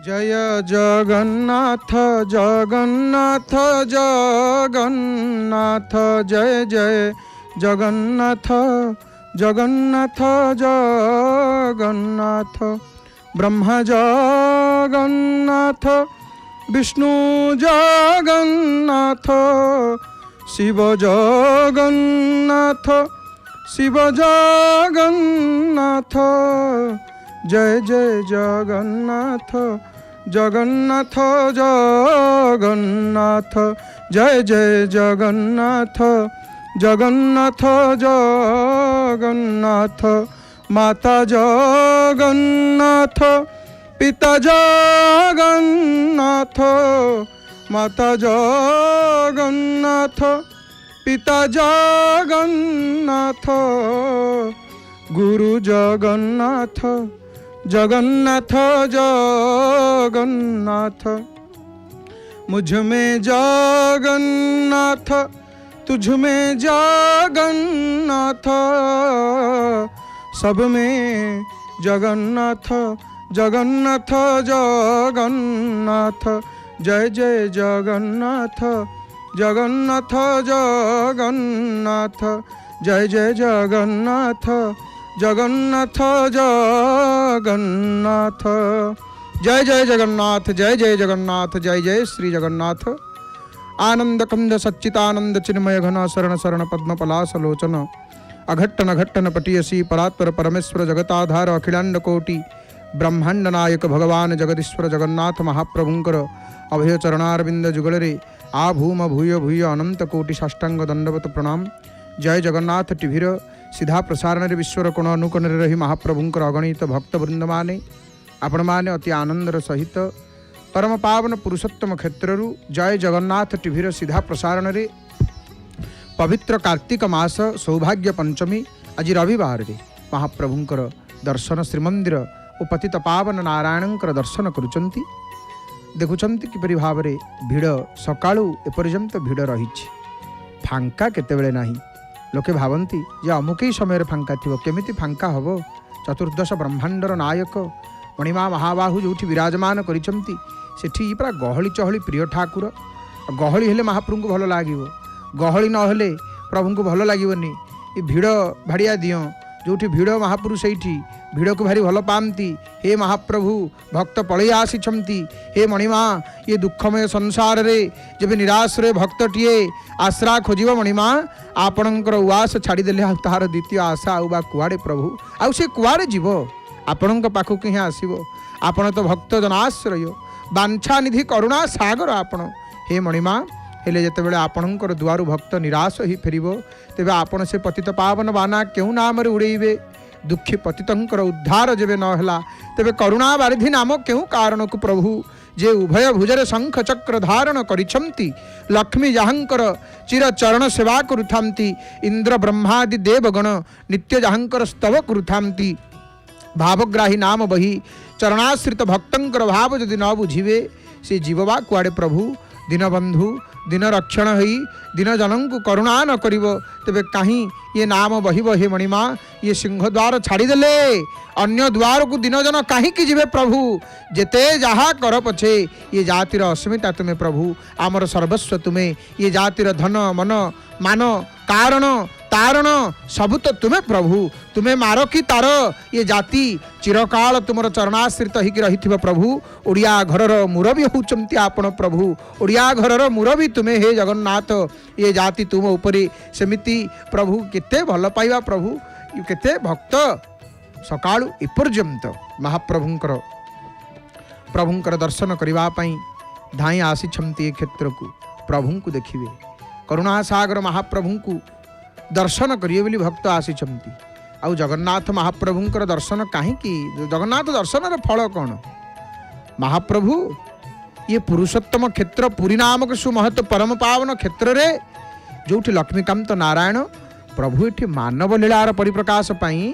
जय जगन्नाथ जगन्नाथ जगन्नाथ जय जय जगन्नाथ जगन्नाथ जगन्नाथ ब्रह्मा जगन्नाथ विष्णु जगन्नाथ शिव जगन्नाथ शिव जगन्नाथ जय जय जगन्नाथ जगन्नाथ जगन्नाथ जय जय जगन्नाथ जगन्नाथ जगन्नाथ माता जगन्नाथ पिता जगन्नाथ माता जगन्नाथ पिता जगन्नाथ गुरु जगन्नाथ जगन्नाथ जगन्नाथ मुझ में जगन्नाथ तुझ में जगन्नाथ सब में जगन्नाथ जगन्नाथ जगन्नाथ जय जय जगन्नाथ जगन्नाथ जगन्नाथ जय जय जगन्नाथ जगन्नाथ जगन्नाथ जय जय जगन्नाथ जय जय जगन्नाथ जय जय श्री जगन्नाथ आनंद कंद सच्चितानंद चिन्मय घन शरण शरण पद्म पलासलोचन अघट्टन घट्टन पटियसी परात्पर परमेश्वर जगताधार अखिलांड कोटि ब्रह्मांड नायक भगवान जगदीश्वर जगन्नाथ महाप्रभुंकर अभय चरणारविंद जुगलरे आ भूम भूय भूय अनंत कोटि साष्टांग दंडवत प्रणाम। जय जगन्नाथ टीभीर सीधा प्रसारण विश्वर कोण अनुकोण रही महाप्रभुंकर अगणित भक्तवृंद माने आपण माने अति आनंदर सहित परम पावन पुरुषोत्तम क्षेत्रु जय जगन्नाथ टीभीर सीधा प्रसारण रे पवित्र कार्तिक मास सौभाग्य पंचमी आज रविवार रे महाप्रभुंकर दर्शन श्रीमंदिर और पतित पावन नारायणंकर दर्शन करुचंती देखुचंती किपरि भाव रे भिड़ सकाळु एपर्यंत भिड़ रही फांका केतेबेले नाही लोके भावती जे अमुक ही समय फांका थी केमिति फांका हम चतुर्दश ब्रह्मांडर नायक मणिमा महाबाहु जो विराजमान करिसंती सेठी पूरा गहली चहली प्रिय ठाकुर गहली हेले महाप्रभु को भल लागिवो गहली न हेले प्रभु को भल लागिवनी ये भिड़ भाड़िया दियो जोठी भिड़ महापुरुष सेठी भिड़ को भारी भल पाती हे महाप्रभु भक्त पलि आसीछंती हे मणिमा ये दुखमय संसार रे जब निराश रे भक्तटीए आश्रा खोजिव मणिमा आपणकर उआस छाड़देले तार द्वितीय आशा आउबा कुआड़े प्रभु आउ से कुआड़े जीव आपण पाखक ही आसव आपण तो भक्त जनाश्रय बांछा निधि करुणा सागर आपण हे मणिमा हेले जेतेबेले आपणकर दुआरु भक्त निराश ही फेरिबो तेबे आपण से पतित पावन बाना केउ नाम रे उड़ेइबे दुखी पतितंकर उद्धार जेबे न होला तेबे करुणा बारिधि नाम केउ कारण को प्रभु जे उभय भुजरे शंख चक्र धारण करिछंती लक्ष्मी जहांकर चिर चरण सेवा करुथांती इंद्र ब्रह्मादि देवगण नित्य जहांकर स्तव करुथांती भावग्राही नाम बही चरणाश्रित भक्तंकर भाव यदि न बुझिबे से जीववा कुआड़े प्रभु दीनबंधु दिन रक्षण हई दिन जनन को करुणा न करिव तेबे कहीं ये नाम बहिब हे मणिमा ये सिंह द्वार छाड़देले अन्य द्वार को दिन जन कहीं जीवे प्रभु जेते जहा कर पछे ये जातिर अस्मिता तुम्हें प्रभु आमर सर्वस्व तुम्हें ये जातिर धन मन मान कारण तारण सबु तो तुम्हें प्रभु तुम्हें मार कि तार ये जाति चिरकाल तुमर चरणाश्रित ही रही प्रभु ओडिया घरर मुरबी होचंती आपण प्रभु ओडिया घरर मुरबी तुम्हें हे जगन्नाथ ये जाति तुम उपरे सेमिति प्रभु केते भल पाइबा प्रभु केते भक्त सकाळु एपर्यंत प्रभुंकर दर्शन करिबा पई धाई आसीछंती ए क्षेत्र को प्रभु को देखिबे करुणा सागर महाप्रभु को दर्शन करिए बोली भक्त आसीछंती आउ जगन्नाथ महाप्रभुंकर दर्शन कहीं जगन्नाथ दर्शन फल कौन महाप्रभु ये पुरुषोत्तम क्षेत्र पुरी नामक सुमहत परम पावन क्षेत्र रे जोठी लक्ष्मीकांत नारायण प्रभु ये मानव लीलार परिप्रकाश पाई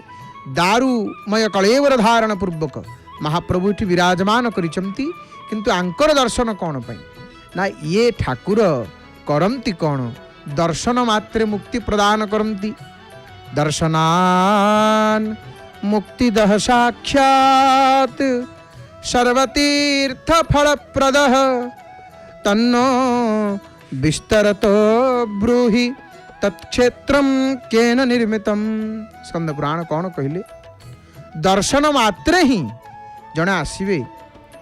दारुमय कलेवर धारण पूर्वक महाप्रभु ये विराजमान करिसंती किंतु आंकर दर्शन कौन पाई ना ये ठाकुर करंती कौन दर्शन मात्रे मुक्ति प्रदान करंती दर्शनान मुक्तिदः साक्षात् सर्वतीर्थफलप्रदः तन्नो विस्तरतो ब्रूहि तत्क्षेत्रम केन निर्मितम। स्कंद पुराण कौन कहले? दर्शन मात्रे ही जड़े आसवे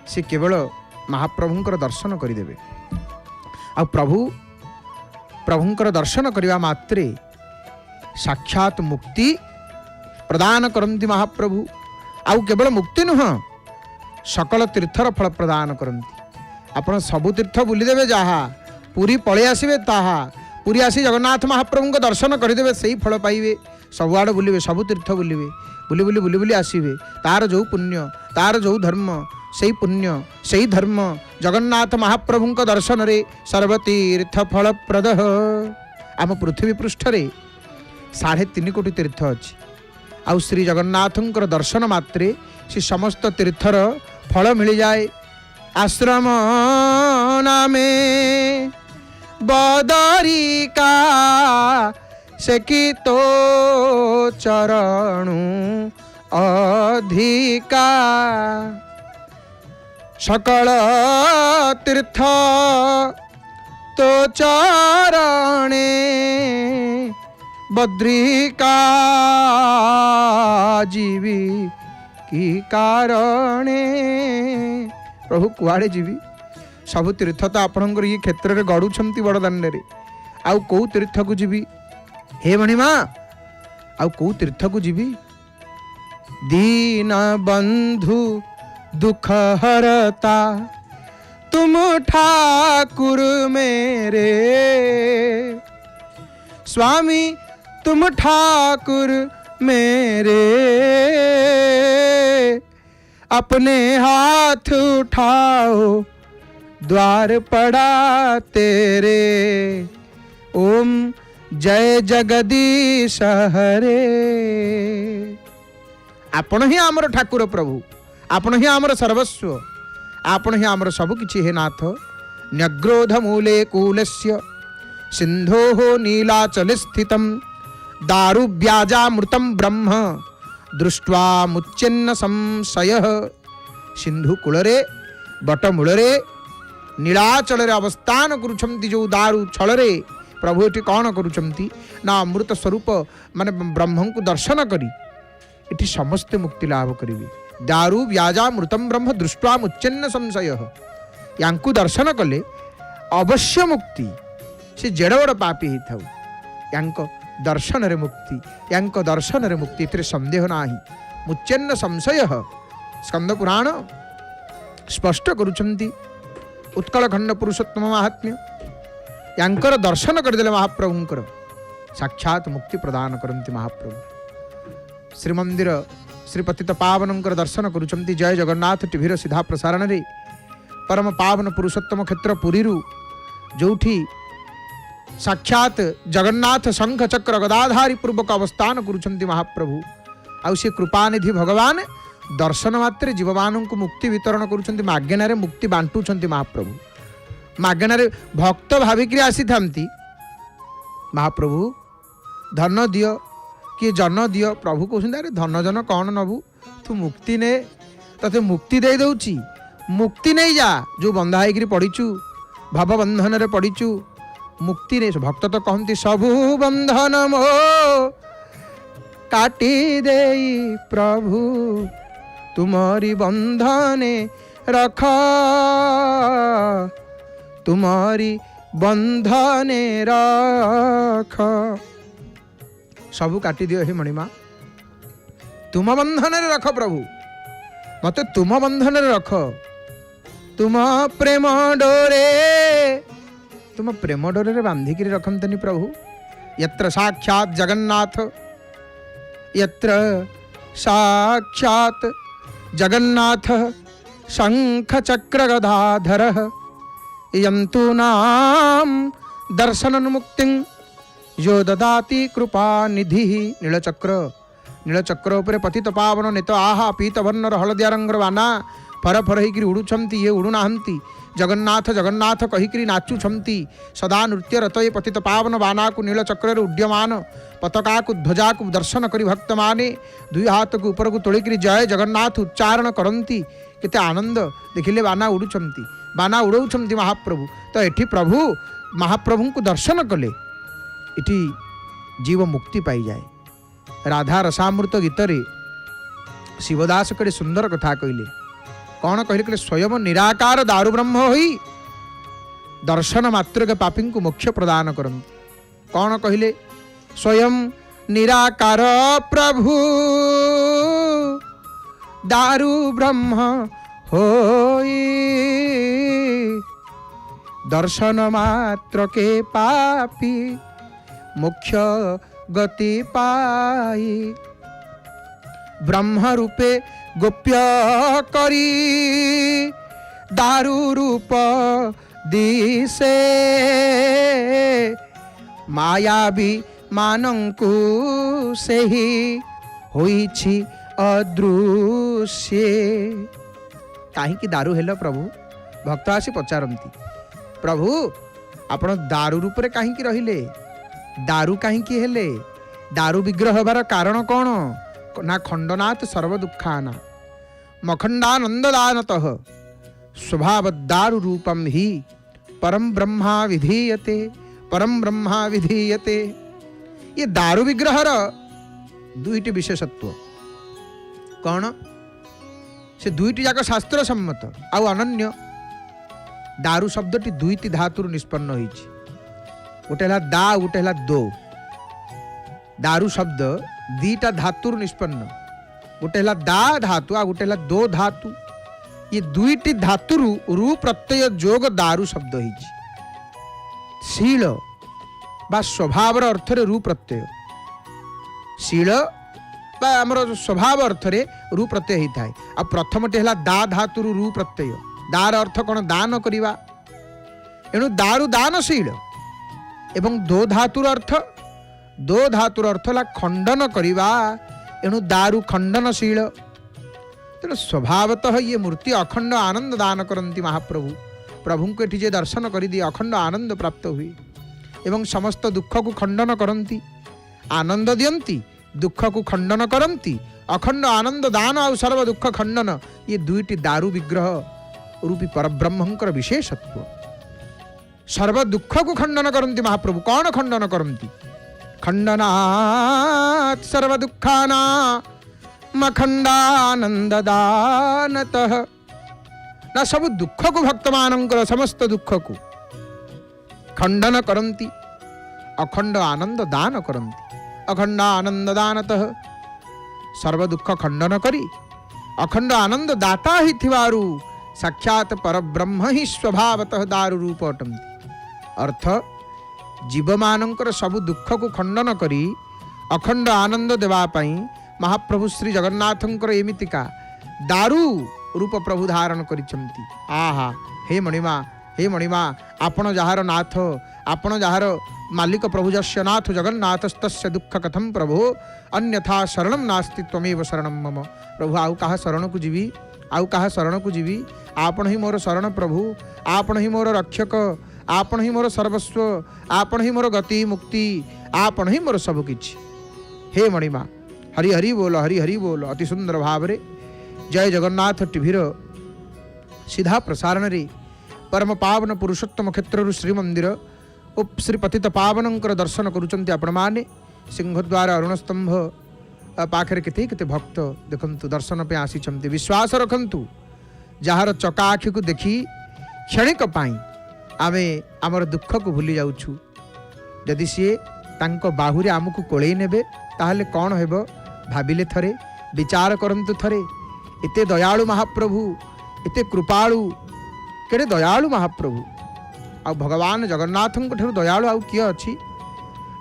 से केवल महाप्रभुंकर दर्शन करदेवे। आ प्रभुंकर दर्शन करने मात्रे साक्षात मुक्ति प्रदान करती महाप्रभु। आउ केवल मुक्ति नुह, सकल तीर्थर फल प्रदान करती। आपण सबु तीर्थ बुलीदेवे, जहाँ पुरी पलि आसवे ताहा, पुरी आसी जगन्नाथ महाप्रभु को दर्शन करदे से ही फल पाइबे। सबुआड़ बुलिबे, सबु तीर्थ बुलिबे, बुली बुली बुली बुली आसवे। तार जो पुण्य, तार जो धर्म, से पुण्य से धर्म जगन्नाथ महाप्रभु को दर्शन रे सर्वतीर्थ फलप्रद। आम पृथ्वी पृष्ठ रे 3.5 कोटी तीर्थ अच्छी। आउ श्री जगन्नाथंकर दर्शन मात्रे से समस्त तीर्थर फल मिल जाए। आश्रम नामे बदरिका से की तो चरणु अधिका। सकल तीर्थ तो चरणे बद्रिका जीवी की कारणे। प्रभु कुआड़े जीवी? सबु तीर्थ तो आपणकर ये क्षेत्र में गढ़ुंट बड़दान रे। आउ कौ तीर्थ को जीवी हे मणिमा? आउ कौ तीर्थ को जीवी? दीन बंधु दुख हरता तुम ठाकुर मेरे, स्वामी तुम ठाकुर मेरे, अपने हाथ उठाओ द्वार पड़ा तेरे, ओम जय जगदीश हरे। आपण ही आमर ठाकुर प्रभु, आपण ही आमर सर्वस्व, आपण ही आमर सब किछि हे नाथ। न्यग्रोध मूले कूलस्य सिंधो नीलाचल स्थितम दारु व्याजामृतम ब्रह्म दृष्ट्वा मुच्यन्न संशयः। सिंधु कूलरे बटमूलरे नीलाचल अवस्थान करुछंती जो दारु छलरे प्रभु एटी कौन करुछंती ना अमृत स्वरूप माने ब्रह्म को दर्शन करी एटी समस्ते मुक्ति लाभ करिवे। दारु व्याजा मृतम ब्रह्म दृष्ट्वा मुच्यन्न संशयः। यांकु दर्शन कले अवश्य मुक्ति, से जेड़ बड़ पापी ही थाउ यांक दर्शन रे मुक्ति, यांक दर्शन रे मुक्ति एथिरे संदेह नाही। मुच्यन्न संशयः स्कंद पुराण स्पष्ट करुछंती। उत्कल खंड पुरुषोत्तम महात्म्य यांकर दर्शन करदेले महाप्रभुंकर साक्षात मुक्ति प्रदान करती महाप्रभु। श्रीमंदिर श्रीपतित पावनंकर दर्शन करुछंती। जय जगन्नाथ टीवीर सीधा प्रसारण रे परम पावन पुरुषोत्तम क्षेत्र पुरी जोठी साक्षात जगन्नाथ शंख चक्र गदाधारी पूर्वक अवस्थान करुछंती महाप्रभु। आउ से कृपानिधि भगवान दर्शन मात्रे जीवमान को मुक्ति वितरण करुछंती। मागेनारे मुक्ति बांटुछंती महाप्रभु। मागेनारे भक्त भाविक आसी थांती महाप्रभु धन दियो किए जन दियो। प्रभु कहते अरे धन जन कौन नबू, तू मुक्ति ने, तते मुक्ति दे दउची, मुक्ति नहीं जा जो बंधा होकर पड़ीचु भव बंधन रे पड़ीचु मुक्ति नहीं। भक्त तो कहती सबु बंधन मो काटी दे प्रभु तुम्हारी बंधने रख, तुम्हारी बंधने रख। सबु काटी दियो हे मणिमा, तुम बंधन रे रख प्रभु, मते तुम बंधन रे रख। तुम प्रेम डोरे, तुम प्रेम डोरे रे बांधिक रखंतनी प्रभु। यत्र साक्षात जगन्नाथ, यत्र साक्षात जगन्नाथ शंख चक्र गदाधर यंतु नाम दर्शन मुक्तिं जो ददाति कृपा निधि। नीलचक्र, नीलचक्र उपरे पतित पावन नेत आहा पीत वर्णर हलदिया रंगर बाना फर फर होकर उड़ुछंती, ये उड़ुनाहंती। जगन्नाथ जगन्नाथ कहीकि नाचुछंती सदा नृत्य रत ये पतित पावन बाना को नीलचक्र उड्यमान पताका को ध्वजा को दर्शन करी भक्त माने दुई हाथ को ऊपर को तोलिक जय जगन्नाथ उच्चारण करती। केते आनंद देखिले बाना उड़ुछंती बाना उड़ौछंती महाप्रभु। तो एठी प्रभु महाप्रभु को दर्शन कले इठी जीव मुक्ति पाई जाए। राधा रसामृत गीत रे शिवदास कड़े सुंदर कथा कहले कौन कहले स्वयं निराकार दारु ब्रह्म होई दर्शन मात्र के पापी को मोक्ष प्रदान करती। कौन कहले स्वयं निराकार प्रभु दारु ब्रह्म होई दर्शन मात्र के पापी मोक्ष गति पाई। ब्रह्म रूपे गोप्य करी दारु रूप दिसे मायावी मानंकु सेही होईछि अदृश्य। काहींकि दारु हेलो प्रभु भक्त आसी पचारंती प्रभु आपण दारु रूप रे काहींकि रहिले दारु काहींकि हेले दारु विग्रह हबार कारण कौन ना खंडनाथ सर्व दुखाना मखंडानंददानतः स्वभाव दारु रूपम ही परम ब्रह्मा विधीयते परम ब्रह्मा विधीयते। ये दारु विग्रहर दुईटी विशेषत्व कौन से दुईटी जाक शास्त्र सम्मत आउ अनन्य। दारु शब्दटी दुईटी धातुर निष्पन्न होइछि गोटे हला दा गोटे हला दो। दारु शब्द दीटा धातुर निष्पन्न गोटे हला दा धातु आ गोटे हला दो धातु। ये दुईटी धातुरु रु प्रत्यय जोग दारु शब्द होइछि। शील बा स्वभावर अर्थ रे रु प्रत्यय शील बा हमर स्वभाव अर्थ रे रु प्रत्यय होता है। आ प्रथमटे हला दा धातुरु रु प्रत्यय दार अर्थ कौन दान करिवा एणु दारु दानशील एवं दो धातुर अर्थ ला खंडन करिवा एणु दारु खंडनशील। तेणु स्वभावतः ये मूर्ति अखंड आनंद दान करती महाप्रभु। प्रभु को एठी जे दर्शन करिदिए अखंड आनंद प्राप्त हुए एवं समस्त दुख को खंडन करती आनंद दियंती दुख को खंडन करती अखंड आनंद दान और सर्व दुख खंडन ये दुईटी दारु विग्रह रूपी परब्रह्मंकर विशेषत्व। सर्व दुख को खंडन करती महाप्रभु। कौन खंडन करती खंडनात् सर्व दुखाना मखंडानंद दानतः ना सब दुख को भक्त मानकर समस्त दुख को खंडन करती अखंड आनंद दान करती। अखंड आनंद दानतः सर्व दुख खंडन करी अखंड आनंद दाता ही थिवारु साक्षात परब्रह्म ही स्वभावतः दारु रूप अटंती। अर्थ जीव मानकर सब दुख को खंडन करी अखंड आनंद देवा पाई महाप्रभु श्री जगन्नाथंकर एमितिका दारु रूप प्रभु धारण करिसंती। आहा हे मणिमा आपण जहार नाथ आपण जहार मालिक प्रभु जस्य नाथ जगन्नाथस्तस्य दुख कथम प्रभु अन्यथा शरणम नास्ति त्वमेव शरणम मम। प्रभु आउ कहा शरण को जीवी आउ कहा शरण को जीवी आपण ही मोर शरण प्रभु आपण ही मोर रक्षक आपण ही मोर सर्वस्व आपण ही मोर गति मुक्ति आपण ही मोर सब किछि। हे मणिमा हरि हरि बोल अति सुंदर भाव रे जय जगन्नाथ टीभीर सीधा प्रसारण रे परम पावन पुरुषोत्तम क्षेत्र श्रीमंदिर और श्री पतित पावनंकर दर्शन करुचंती आपण माने। सिंहद्वार अरुण स्तंभ पाखरे केते केते भक्त देखंतु दर्शन पे आसीचंती। विश्वास रखंतु जार चका आखि को देखी क्षणिक पाई आमे आमर दुख को भूली जाउछु। यदि सी तांको बाहुरे आमको कोळेई नेबे ताहले कौन हेबो भाबिले थरे विचार करंतु थरे। एते दयालु महाप्रभु एते कृपालु केड़े दयालु महाप्रभु आ भगवान जगन्नाथंक ठारू दयालु आउ किए अछि।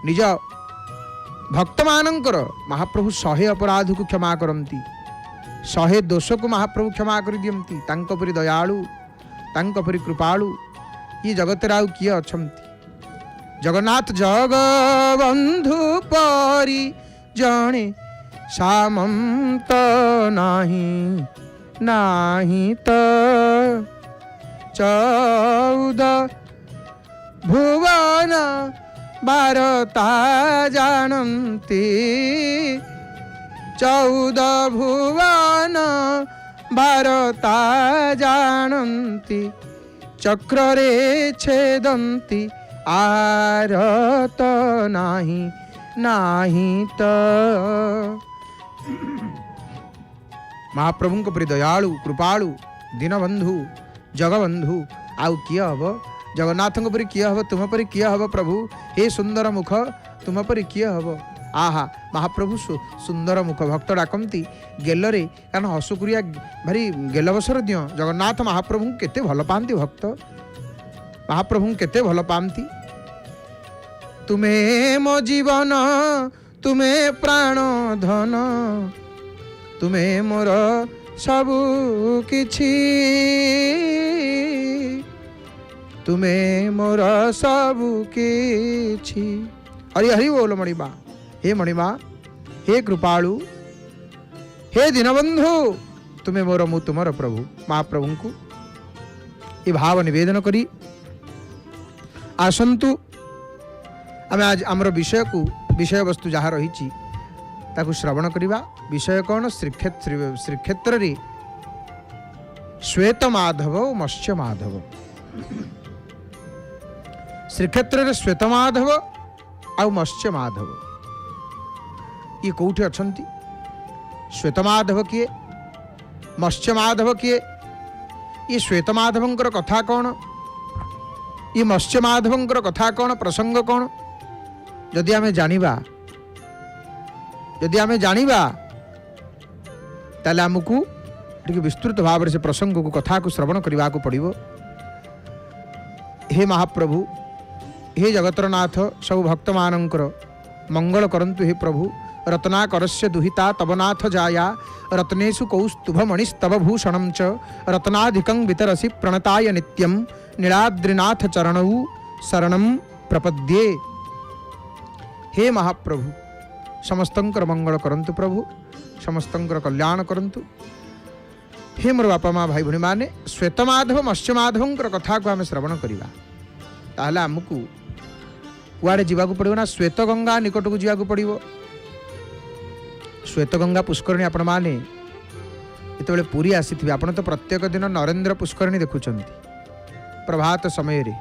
निज भक्त मानंकर महाप्रभु 100 अपराध को क्षमा करंती 100 दोष को महाप्रभु क्षमा कर दियंती। तांको परि दयालु तांको परि कृपालु ये जगत आउ किए अछंती। जगन्नाथ जगबंधु परि जणे सामंत नाही त 14 भुवन भारता जानती 14 भुवन ଭାରତା ଜାଣନ୍ତି ଚକ୍ରରେ ଛେଦନ୍ତି ଆରତ ନାହିଁ ନାହିଁ ତ। ମହାପ୍ରଭୁଙ୍କ ପରି ଦୟାଳୁ କୃପାଳୁ ଦୀନବନ୍ଧୁ ଜଗବନ୍ଧୁ ଆଉ କିଏ ହବ? ଜଗନ୍ନାଥଙ୍କ ପରି କିଏ ହବ? ତୁମ ପରି କିଏ ହବ ପ୍ରଭୁ? ହେ ସୁନ୍ଦର ମୁଖ ତୁମ ପରି କିଏ ହବ? ଆହା ମହାପ୍ରଭୁ ସୁନ୍ଦର ମୁଖ। ଭକ୍ତ ଡାକନ୍ତି ଗେଲରେ, କାରଣ ହସୁକୁରିଆ ଭାରି ଗେଲବସର ଦିଅ। ଜଗନ୍ନାଥ ମହାପ୍ରଭୁଙ୍କୁ କେତେ ଭଲ ପାଆନ୍ତି ଭକ୍ତ, ମହାପ୍ରଭୁଙ୍କୁ କେତେ ଭଲ ପାଆନ୍ତି। ତୁମେ ମୋ ଜୀବନ ତୁମେ ପ୍ରାଣ ଧନ, ତୁମେ ମୋର ସବୁ କିଛି, ତୁମେ ମୋର ସବୁ କିଛି। ହରି ହରି ବୋଲ ମଣିମା। हे मणिमा, हे कृपालु, हे दीनबंधु, तुम्हें मोर मु तुमर प्रभु। महाप्रभु को ये भाव निवेदन करी आसंतु आम आज आमर विषय को विषय वस्तु जहाँ रही ताकू श्रवण करवा। विषय कौन? श्रीक्षेत्र रे श्वेत माधव मत्स्य माधव। श्रीक्षेत्र रे श्वेत माधव आ मत्स्य माधव ये कौटी अच्छी? श्वेत माधव किए? मत्स्य माधव किए? ये श्वेत माधवंकर कथा कौन? ये मत्स्य माधवंकर कथा कौन? प्रसंग कौन? यदि आमे जानिबा ताले आमको टिके विस्तृत भाव से प्रसंग को कथा को श्रवण करने को पड़िबो। हे महाप्रभु, हे जगतर नाथ, सब भक्त मानकर मंगल करंतु। हे प्रभु, रत्नाकरस्य दुहिता तव नाथ जाया, रत्नेषु कौस्तुभमणिस्तव भूषणं च, रत्नाधिकं वितरसि प्रणताय नित्यं, नीलाद्रिनाथ चरणौ शरणं प्रपद्ये। हे महाप्रभु, समस्तंकर मंगल करंतु प्रभु, समस्तंकर कल्याण करंतु। हे मोर बापा माँ भाई भणी माने, श्वेत माधव मत्स्य माधवंकर कथा को आम श्रवण करवा ताहले आमको कुआड़े जावाक पड़ो ना? श्वेत गंगा निकट को जावाक पड़ो। श्वेत गंगा पुष्करणी आपण माने जिते पुरी आसी थे, आपण तो प्रत्येक दिन नरेंद्र पुष्करणी देखुंत प्रभात समय रे।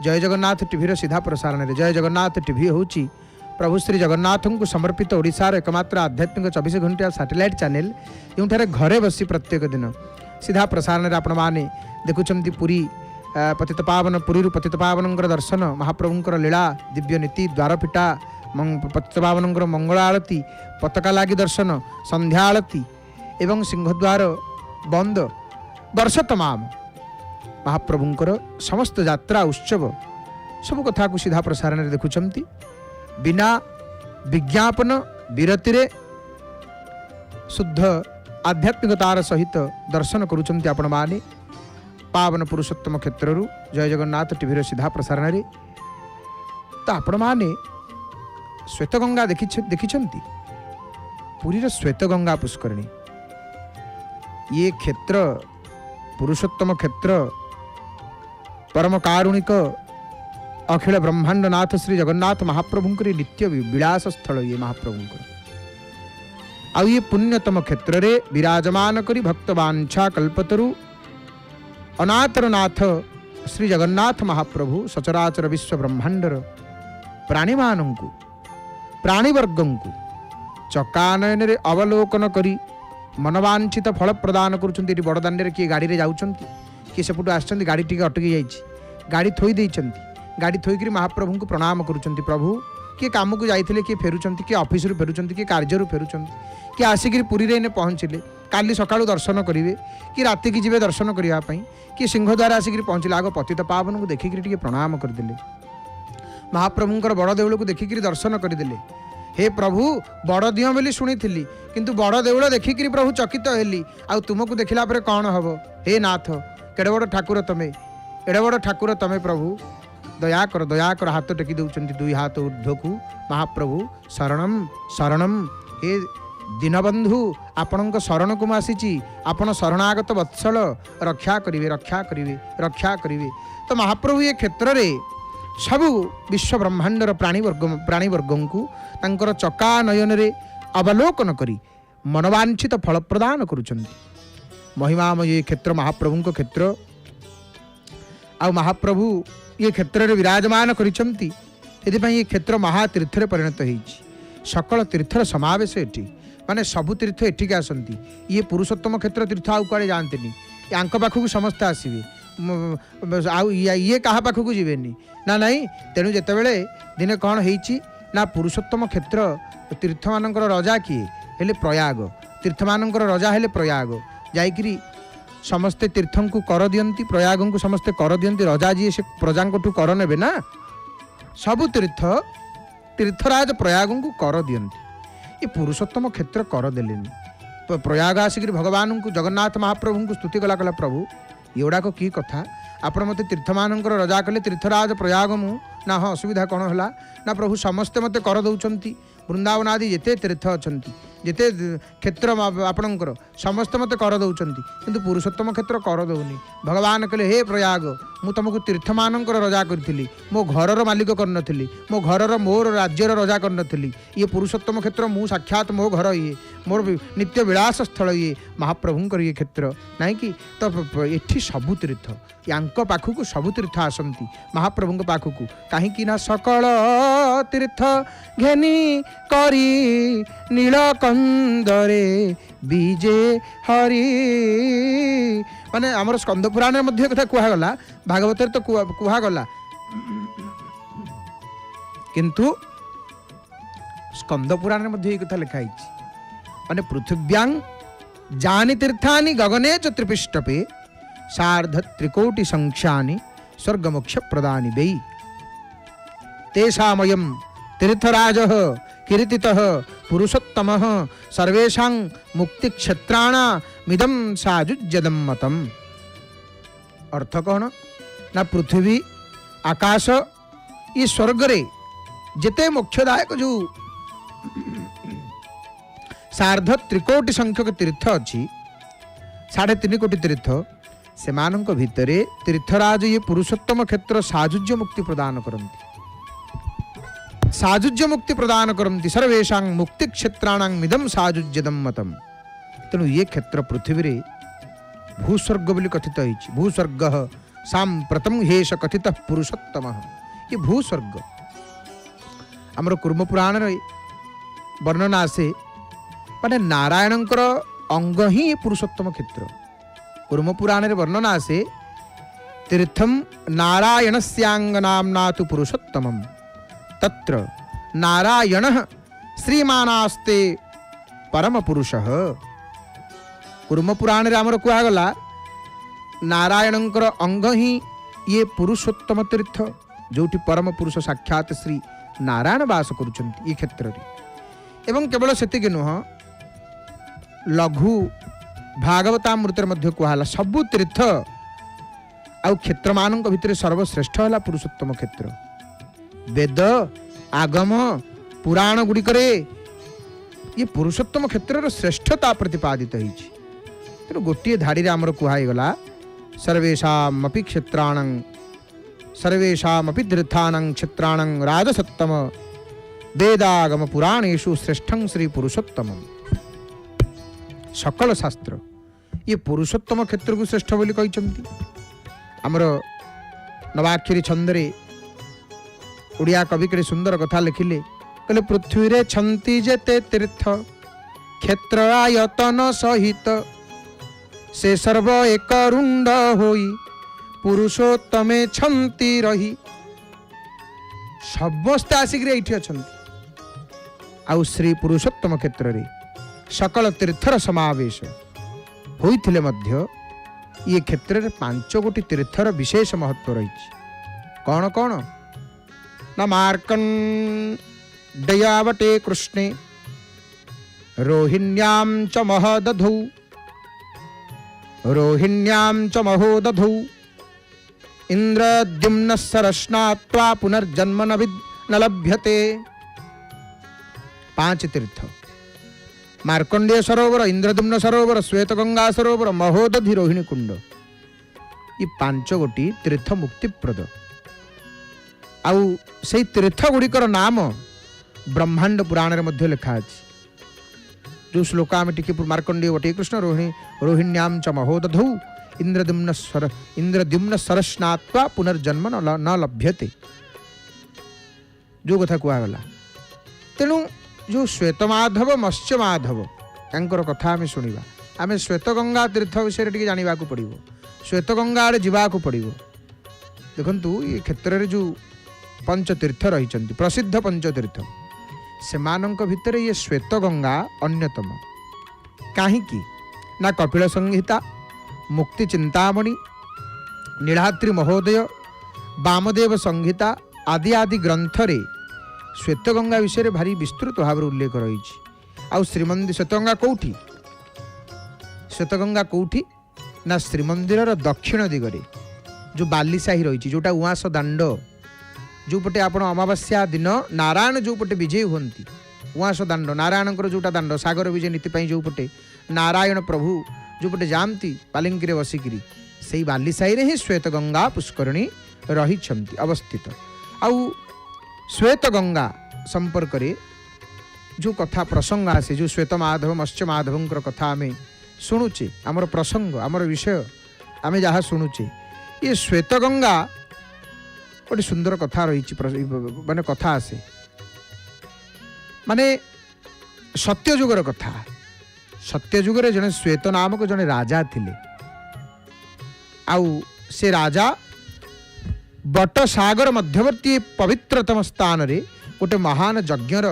जय जगन्नाथ टीवी सीधा प्रसारण रे। जय जगन्नाथ टीवी होची प्रभु श्री जगन्नाथ को समर्पित ओडिशार एकमात्र आध्यात्मिक 24 घंटा सैटेलाइट चैनल, जोठारे घरे बसी प्रत्येक दिन सीधा प्रसारण रे आपण माने देखुंत पुरी पतित पावन, पुरी पतित पावनंकर दर्शन, महाप्रभुंकर लीला, दिव्य नीति, द्वारपिटा, पतित पावनंकर मंगल आरती, पताका लागी दर्शन, संध्या आरती एवं सिंहद्वार बंद वर्ष तमाम महाप्रभुंकर समस्त यात्रा उत्सव सब कथा को सीधा प्रसारण रे देखुंत। बिना विज्ञापन विरति रे शुद्ध आध्यात्मिकतार सहित दर्शन करुचंती आपण माने पावन पुरुषोत्तम क्षेत्र जय जगन्नाथ टीवी सीधा प्रसारण रे। तो आपण माने श्वेत गंगा देखिछंती? पुरी श्वेत गंगा पुष्करणी ये क्षेत्र पुरुषोत्तम क्षेत्र, परम कारुणिक अखिल ब्रह्मांड नाथ श्री जगन्नाथ महाप्रभुंकर नित्य विलास स्थल ये महाप्रभुंकर। आ ये पुण्यतम क्षेत्र रे विराजमान करी भक्त वांछा कल्पतरु अनातर नाथ श्री जगन्नाथ महाप्रभु सचराचर विश्व ब्रह्मांडर प्राणी मानंकु प्राणीवर्गंकु चकानयन रे अवलोकन करी मनवांछित फल प्रदान करुछंती। बड़दाण्ड रे किए गाड़ी रे जाउछंती, किए सेपटू आछंती, गाड़ी टिके अटकी जाइछि, गाड़ी थोई देइछंती, गाड़ी थोईकरी महाप्रभु को प्रणाम करुछंती। प्रभु किए काम को जाइथिले, किए फेरुछंती, किए ऑफिस रु फेरुछंती, किए कार्य रु फेरुछंती, किए आसिकरी पुरी रे ने पहुँचिले, काली सकाळु दर्शन करिवे, कि राति की जिवे दर्शन करिया पई, कि सिंहद्वार आसिकरी पहुँचिले, आग पतित पावन को देखिकरी टिके प्रणाम करदेले, महाप्रभुंकर बड़ देउल को देखिकरी दर्शन करदेले। हे प्रभु बड़ दियो बोली शुणी किंतु बड़ देउल देखिकरी प्रभु चकित हेली, आ तुमको देखिला परे कौन हबो? हे नाथ केड़े बड़ ठाकुर तमे, एड़े बड़ ठाकुर तमे प्रभु, दया कर हाथ टेकी दौरान दुई हाथ ऊर्ध्वकू। महाप्रभु शरणम शरणम, हे दीनबंधु आपण शरण को आसी, आपण शरणागत वत्सल, रक्षा करिवे रक्षा करिवे रक्षा करिवे। तो महाप्रभु ये क्षेत्र रे सबु विश्व ब्रह्मांडर प्राणीवर्ग को तांकर चका नयन रे अवलोकन करी मनवांछित फल प्रदान करुछंती। महिमामय ये क्षेत्र महाप्रभु को क्षेत्र आ महाप्रभु ये क्षेत्र में विराजमान करिसंती ये क्षेत्र महातीर्थ परिणत होइछि सकल तीर्थर समावेश एठी माने सबु तीर्थ एठिक आसंती ये पुरुषोत्तम क्षेत्र तीर्थ आउ कुआड़े जानतेनी यांक पाखक समस्ते आसवे ये कहा पाखक जीवेनी ना नहीं तेणु जितेबले दिने कौन होइछि ना पुरुषोत्तम क्षेत्र तीर्थ मानकर रजा किए हेले प्रयाग तीर्थ मानकर रजा हेले प्रयाग जाइकरी समस्ते तीर्थं को कर दियंती प्रयाग को समस्ते कर दियंती रजा जी से प्रजा कर नेबे ना सबु तीर्थराज प्रयाग को कर दियंती ये पुरुषोत्तम क्षेत्र कर देलेनी प्रयाग आसिक भगवान को जगन्नाथ महाप्रभु को स्तुति कला कला प्रभु एगुड़ाक की कथा आपण मत तीर्थ मानकर रजा कले तीर्थराज प्रयाग मु ना हाँ असुविधा कौन है ना प्रभु समस्ते मत कर दौरान वृंदावन आदि जिते तीर्थ अच्छा जिते क्षेत्र आपणकर समस्ते मत कर दौरान किंतु पुरुषोत्तम क्षेत्र कर दौनी भगवान कहले हे प्रयाग मु तुमको तीर्थ मानकर रजा करी मो घरर मालिक करनी मो घरर मोर राज्यर रजा करनी ये पुरुषोत्तम क्षेत्र मु साक्षात मो घर ये मोर नित्य विलास स्थल ये महाप्रभुंकर ये क्षेत्र नाई कि तो ये सबु तीर्थ यांक पाखक सबु तीर्थ आसंती महाप्रभु पाखक कहीं ना सकल तीर्थ घेनी करी नीलकंदरे बीजे हरि माने आमर स्कंद पुराण मध्य कथा कहगला भागवत तो कहगला किंतु स्कंद पुराण मध्य कथा लिखाई माने पृथिव्यां जानि तीर्थानि गगने च त्रिपिष्टपे सार्ध त्रिकोटि संख्यानि स्वर्गमोक्ष प्रदानि वै तेषामयं तीर्थराजः कीर्तितः पुरुषोत्तमः सर्वेषां मुक्ति क्षेत्राणामिदं साजुज्यदं मतम्। अर्थ कौन ना पृथ्वी आकाश ये स्वर्ग रे जेते मोक्षदायक जो सार्ध त्रिकोटि संख्यक तीर्थ अच्छी 3.5 कोटी तीर्थ से मानक भितरे तीर्थराज ये पुरुषोत्तम क्षेत्र साजुज्य मुक्ति प्रदान करती साजुज्य मुक्ति प्रदान करती सर्वेषां मुक्ति क्षेत्राणां मिदं साजुज्यदं मतम्। तेणु ये क्षेत्र पृथ्वी रे भूस्वर्ग बोली कथित होइछि भूस्वर्ग सांप्रतम हेष कथित पुरुषोत्तम ये भूस्वर्ग आमर कूर्म पुराण रे वर्णना आसे माने नारायणंकर अंग ही पुरुषोत्तम क्षेत्र कूर्म पुराण रे वर्णना आसे तीर्थम नारायणस्यांगनाम्ना तु पुरुषोत्तमम् तत्र नारायणः श्रीमानास्ते परम पुरुषः। कूर्म पुराण रे आमर कहगला नारायणंकर अंग ही ये पुरुषोत्तम तीर्थ जोटी परम पुरुष साक्षात श्री नारायण वास करुछन्ति ये क्षेत्र रे एवं केवल सेतिके नुह लघु भागवतामृत मध्य कहला सबु तीर्थ आउ क्षेत्र मानक भितर सर्वश्रेष्ठ है पुरुषोत्तम क्षेत्र वेद आगम पुराण गुड़िकरे ये पुरुषोत्तम क्षेत्र श्रेष्ठता प्रतिपादित होइछि। तेणु गोटे धाड़ी आमर कहगला सर्वेषामपि क्षेत्राणां सर्वेषामपि तीर्थानां क्षेत्राणां राजसत्तम वेदागम पुराणेषु श्रेष्ठं श्री पुरुषोत्तमम्। सकल शास्त्र ये पुरुषोत्तम क्षेत्र को श्रेष्ठ बोली कहिसंती। आमर नवाक्षरी छंदरे उड़िया कवि के सुंदर कथा लिखिले कहले पृथ्वी रे छंती जेते तीर्थ क्षेत्र आयतन सहित से सर्व एक रुंड होई पुरुषोत्तमे छंती रही समस्त आसिक एठी अछंती आउ श्री पुरुषोत्तम क्षेत्र रे सकल तीर्थर समावेश होइथिले मध्य ये क्षेत्र रे 5 कोटी तीर्थर विशेष महत्व रही। कौन कौन न मार्कंडेयावटे कृष्णे रोहिण्यां च महदधौ रोहिण्यां च महोदधौ इंद्रद्युम्नस्य रश्नात्वा पुनर्जन्म न लभ्यते। 5 तीर्थ मार्कंडेय सरोवर इंद्रद्युम्न सरोवर श्वेतगंगा सरोवर महोदधि रोहिणी कुंड ये 5 गोटी तीर्थ मुक्तिप्रद आउ से तीर्थ गुड़िकर नाम ब्रह्मांड पुराण रे मध्य लिखा अछि। जो श्लोक आम टी मार्कंडेय वटे कृष्ण रोहिण्याम च महोदधौ इंद्रद्युम्न सरस्नात्वा पुनर्जन्म न लभ्यते जो कथा कहगला। तेणु जो श्वेतमाधव मत्स्यमाधव यांकर कथा आम शुणा आम श्वेतगंगा तीर्थ विषय टी जाना पड़ो श्वेतगंगा आड़े जावाक पड़ो। देखु ये क्षेत्र में जो पंचतीर्थ रही प्रसिद्ध पंचतीर्थ से भितर ये श्वेतगंगा अन्यतम कहीं ना कपिल संहिता मुक्ति चिंतामणि नीलाद्रि महोदय वामदेव संहिता आदि आदि ग्रंथ रे श्वेतगंगा विषय भारी विस्तृत भाव उल्लेख रही। आउ श्रीमंदिर श्वेतगंगा कौटी ना श्रीमंदिर दक्षिण दिगरे जो बालीसाही रही जोटा उआस दांड जो पटे आपण अमावास्या दिन नारायण जो पटे विजय होती उआस दांड नारायण जोटा दांड सागर विजय नीति जो पटे नारायण प्रभु जो पटे जाती पालिंकी बसिकी से बालीसाही रे ही श्वेतगंगा पुष्करणी रही अवस्थित। आउ श्वेतगंगा संपर्क रे जो कथा प्रसंग आसे जो श्वेत माधव मत्स्य माधव कथा आम शुणुचे आमर प्रसंग आमर विषय आम जहाँ शुणुचे ये श्वेतगंगा गोटे सुंदर कथा रही माने कथा आसे माने सत्ययुगर कथा। सत्ययुगर जने श्वेत नामक जने राजा थिले आउ से राजा बट सागर मध्यवर्ती पवित्रतम स्थान रे गोटे महान यज्ञर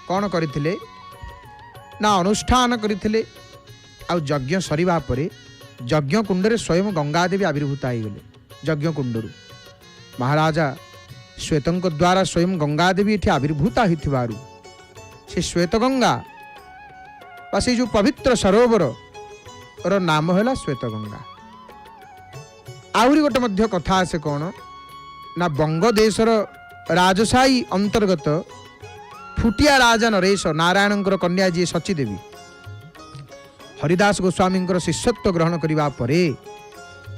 कौन करथिले ना अनुष्ठान करथिले। आउ यज्ञ सरीबा परे यज्ञ कुंड स्वयं गंगा देवी आविर्भूत होगले। यज्ञ कुंडरू महाराजा श्वेतंक द्वारा स्वयं गंगा देवी ये आविर्भूत होथिबारु से श्वेतगंगा बा से जो पवित्र सरोवर रो नाम है श्वेतगंगा। आहरी गोटे मध्य कथा आसे कौन ना बंग देशर राजशाही अंतर्गत फुटिया राजा नरेश नारायण कन्या जी सची देवी हरिदास गोस्वामी शिष्यत्व ग्रहण करने पर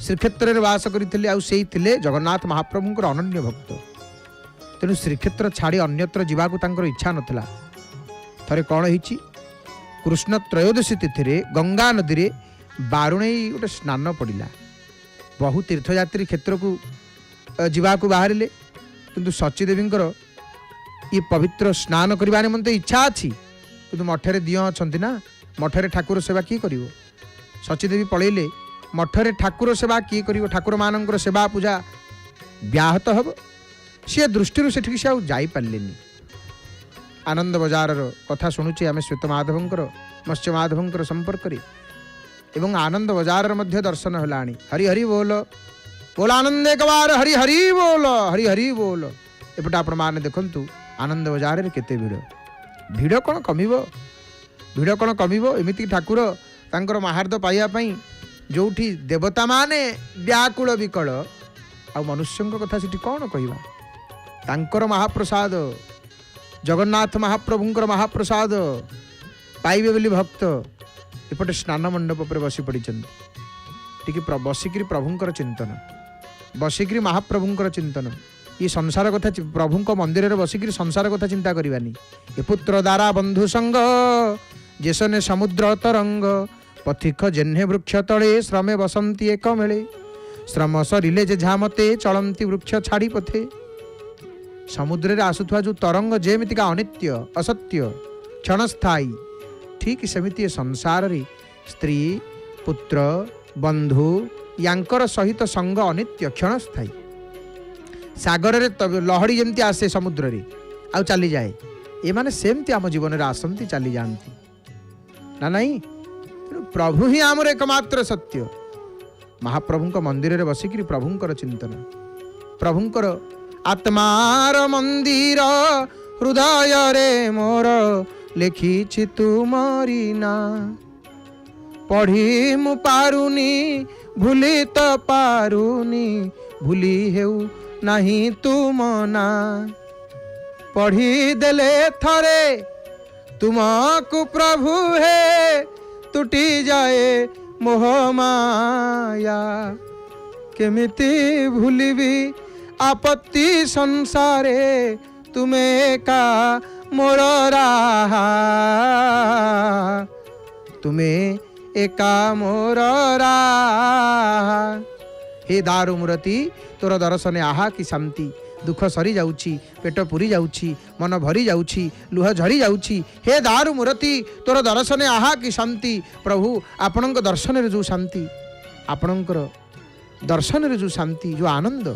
श्रीक्षेत्र में वास करते आते जगन्नाथ महाप्रभुंर अनन्य भक्त। तेणु श्रीक्षेत्र छाड़ी अन्यत्र जावाक इच्छा नथिला। थरे कौन होइछि कृष्ण त्रयोदशी तिथि रे गंगा नदी रे बारुणई गोटे स्नान पड़ा। बहु तीर्थयात्री क्षेत्र को जावाक बाहर किंतु सचीदेवी ये पवित्र स्नान करने निमंते इच्छा अच्छी किंतु मठरे दिय अच्छा ना मठरे ठाकुर सेवा किए कर सचीदेवी पलैले मठरे ठाकुर सेवा किए कर ठाकुर मान सेवा पूजा व्याहत हम सी दृष्टि से से जापारे। आनंद बजार कथा शुणुचे आम श्वेत माधवंकर मत्स्य माधवंकर संपर्क एवं आनंद बजार मध्य दर्शन है। हरि हरि बोल बोल आनंद एक बार हरि हरि बोल हरि हरि बोल। एपटे आपण मैंने देखु आनंद बजार में केते भिड़ भिड़ कौन कमिबो भिड़ कौन कमिबो एमिति ठाकुर तांकर महार्द पाइबापी जोठी देवता माने व्याकुल विकल आ मनुष्यों कथा से कौन कहवा तांकर महाप्रसाद जगन्नाथ महाप्रभुंकर महाप्रसाद पाइबे बोली भक्त एपटे स्नान मंडप पर बसी पड़ी बसिकी प्रभुंकर चिंतन बसिकी महाप्रभुंकर चिंतन ये संसार कथा प्रभु मंदिर में बसिक संसार कथा चिंता करवानी। ए पुत्र दारा बंधु संग जेसने समुद्र तरंग पथिक जेन्हे वृक्ष तले श्रमे बसंती एक मेले श्रम सरिले जे झामते चलंती वृक्ष छाड़ी पथे। समुद्र में आसुवा जो तरंग जेमितिका अनित्य असत्य क्षणस्थायी ठीक सेमिति संसार रे स्त्री पुत्र बंधु यांकर सहित संग अनित्य क्षणस्थायी। सागर रे लहड़ी जमती आसे समुद्र रे आउ चली जाए ये माने सेमती आम जीवन रे आसंती चली जाती ना नहीं। प्रभु ही आमर एकमात्र सत्य महाप्रभु मंदिर रे बसिकी प्रभुंकर चिंतन प्रभुंकर आत्मार मंदिर हृदय रे मोर लिखी तुमरी ना पढ़ी मु पारुनी भूली तो पारुनी भूली हेउ नहीं तुम ना पढ़ी देले थरे तुमको प्रभु है टूटी जाए मोह माया केमिति भूलिबी आपत्ति संसारे तुम्हें का मोर राहा, तुमे एका मोर राहा। हे दारु मूर्ति तोर दर्शने आहा कि शांति, दुख सरी जाउची, पेट पुरी जाउची, मन भरी जाउची, लुह झरी जाउची। हे दारु मूर्ति तोर दर्शने आहा कि शांति। प्रभु आपणक दर्शन रे जो शांति, आपणकर दर्शन रे जो शांति, जो आनंद,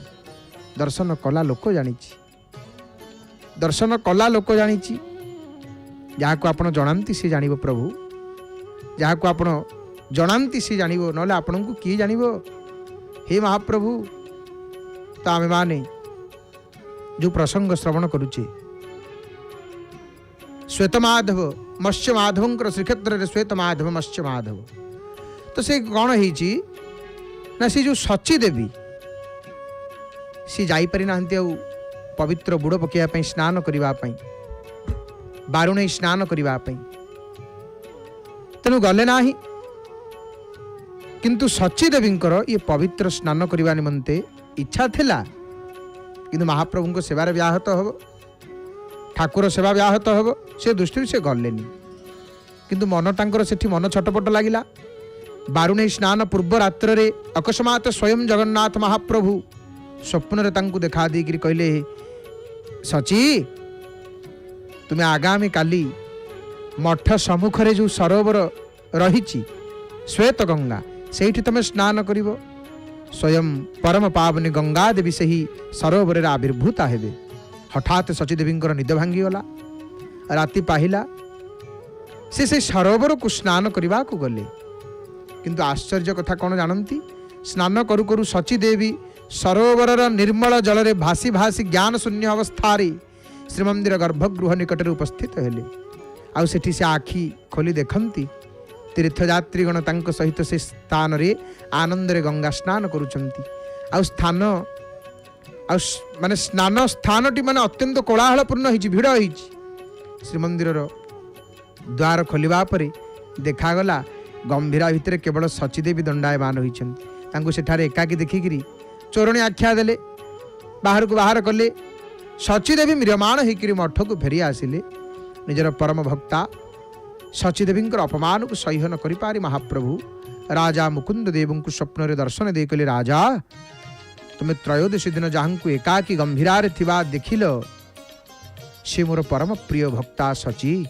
दर्शन कला लोक जानिछि, दर्शन कला लोक जानिछि। जहाँको आपण जनांती से जानिबो प्रभु, जहाँको आपण जनांती से जानिबो, नले आपणको किए जानिबो। हे महाप्रभु, तो आमे माने जो प्रसंग श्रवण करुचे, श्वेत माधव मत्स्य माधवंकर श्रीक्षेत्र श्वेत माधव मत्स्य माधव, तो से कौन है ना, सी जो सची देवी सी जापरि ना पवित्र बुड़ पकड़ स्नान करने, बारुणे स्नान करने, तेणु गले ना, किंतु सची देवींकर ये पवित्र स्नान करने निमंते इच्छा थिला, किंतु महाप्रभु को सेवार व्याहत हम, ठाकुर सेवा व्याहत हम, से दृष्टि से गलेनी। किंतु मन तांकर सेठी मन छटपट लगिला। बारुणे स्नान पूर्व रात्र रे अकस्मात स्वयं जगन्नाथ महाप्रभु स्वप्न रे तांकु देखा दी कि कहले, सची तुम्हें आगामी काली मठ सम्मुख रे जो सरोवर रही श्वेत गंगा, सेठी तुम स्नान करिवो। स्वयं परम पावनी गंगा देवी से ही सरोवर आविर्भूता हेबे। हठात सचीदेवी निद भांगी गला, राति पाहिला, से सरोवर को स्नान करने को गले। किंतु आश्चर्य कथा कौन जानती, स्नान करू करू सचीदेवी सरोवर निर्मल जल रे भासी भासी ज्ञान शून्य अवस्था श्रीमंदिर गर्भगृह निकट उपस्थित हेले। आउ सेठी से आखि खोली देखती तीर्थयात्रीगण तांको सहित से स्थान रे आनंद रे गंगा स्नान करुचंती। आउ स्थान माने स्नान स्थानटी माने अत्यंत कोलाहलपूर्ण होइछि, भिड़ होइछि। श्रीमंदिर द्वार खोलिबा परे देखागला गंभीरा भितर केवल सचीदेवी दंडायमान होइछंती। तांको सेठारे एकाकी देखिकिरी चोरणी आख्या देले, बाहर को बाहर कले। सचीदेवी म्रियमाण होइकिरी मठ को फेरी आसिले। निजर परम भक्ता सचीदेवी अपमान को सह्य न करि पारि महाप्रभु राजा मुकुंद देव को स्वप्न रे दर्शन दे कहले, राजा तुम त्रयोदशी दिन जहाँ को एकाकी गंभीरार थिबा देखिल, से मोर परम प्रिय भक्ता सची।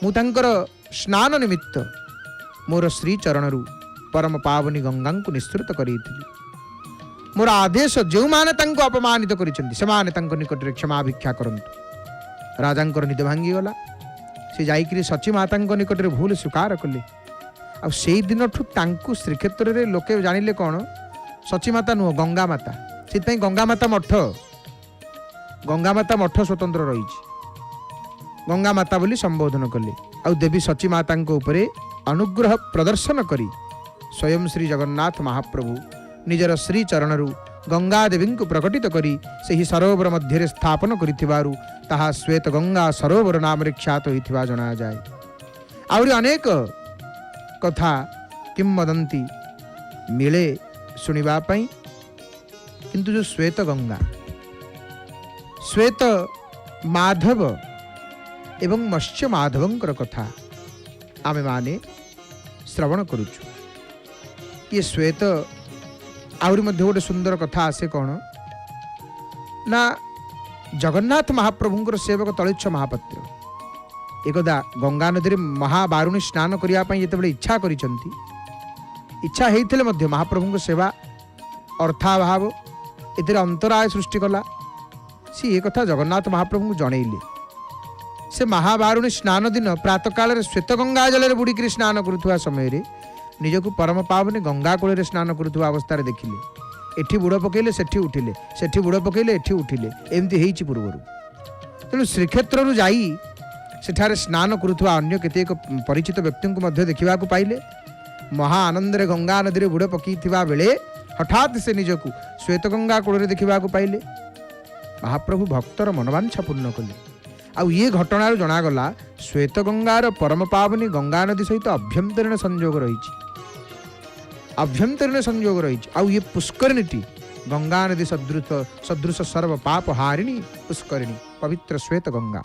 मु तांकर स्नान निमित्त मोर श्री चरणरू परम पावनी गंगा को निस्तृत करिथिली। मोर आदेश जो माने तांको अपमानित करिसेंती से माने तांको निकट रे क्षमा भिक्षा करंतु। राजांकर निद भांगी गला। से जाइकरी सची मातांको निकट रे भूल स्वीकार कले। आ सेई दिनठु तांको श्रीक्षेत्र रे लोके जानिले कोन, सची माता नुह गंगा माता। से गंगा माता मठ स्वतंत्र रही, गंगा माता बोली संबोधन कले। आ देवी सची माता उपरे अनुग्रह प्रदर्शन करी स्वयं श्री जगन्नाथ महाप्रभु निजर श्री चरणरू गंगा देवी को प्रकटित करी से ही सरोवर मध्य स्थापन करिथिबारु ताहा श्वेत गंगा सरोवर नाम ख्यात होइथिबा जणा जाए। आउरी अनेक कथा किंवदंती मिले सुनिबा पई, किंतु जो श्वेत गंगा, श्वेत माधव एवं मत्स्य माधवंकर कथा आमे माने श्रवण करुछु। ये श्वेत आउरी मध्य गोटे सुंदर कथा आसे कौन ना, जगन्नाथ महाप्रभुंकर सेवक तळेच्छ महापात्र एकदा गंगा नदी महाबारुणी स्नान करने जिते इच्छा करिसंती, इच्छा होइथिले मध्य महाप्रभुंक सेवा अर्थाभाव एतिर अंतराय सृष्टि कला। सी एक कथा जगन्नाथ महाप्रभु को जनइले। से महाबारुणी स्नान दिन प्रातः काल श्वेत गंगा जल बुड़िक स्नान करुवा समय निजक परम पावनी गंगा कूल स्नान करुवा अवस्था देखिले। एठी बुड़ पकईले सेठी उठिले, सेठी बुड़ पकईले एठी उठिले, एमती होइछि पूर्वरु। तेणु श्रीक्षेत्र जाई सेठारे स्नान करुवा अन्य केतेक परिचित व्यक्ति को मध्य देखा पाइले। महा आनंद रे गंगा नदी बुड़ पकई बेले हठात से निजक श्वेत गंगा कूल देखा पाइले। महाप्रभु भक्तर मनोवांछा पूर्ण कले। आउ ये घटना जनागला श्वेत गंगार परम पावनी गंगा नदी सहित अभ्यंतरीण संयोग रही, अभ्यंतरीण संयोग रही। आउ ये पुष्करिणी गंगा नदी सदृश सर्व पाप हारिणी पुष्करिणी पवित्र श्वेत गंगा।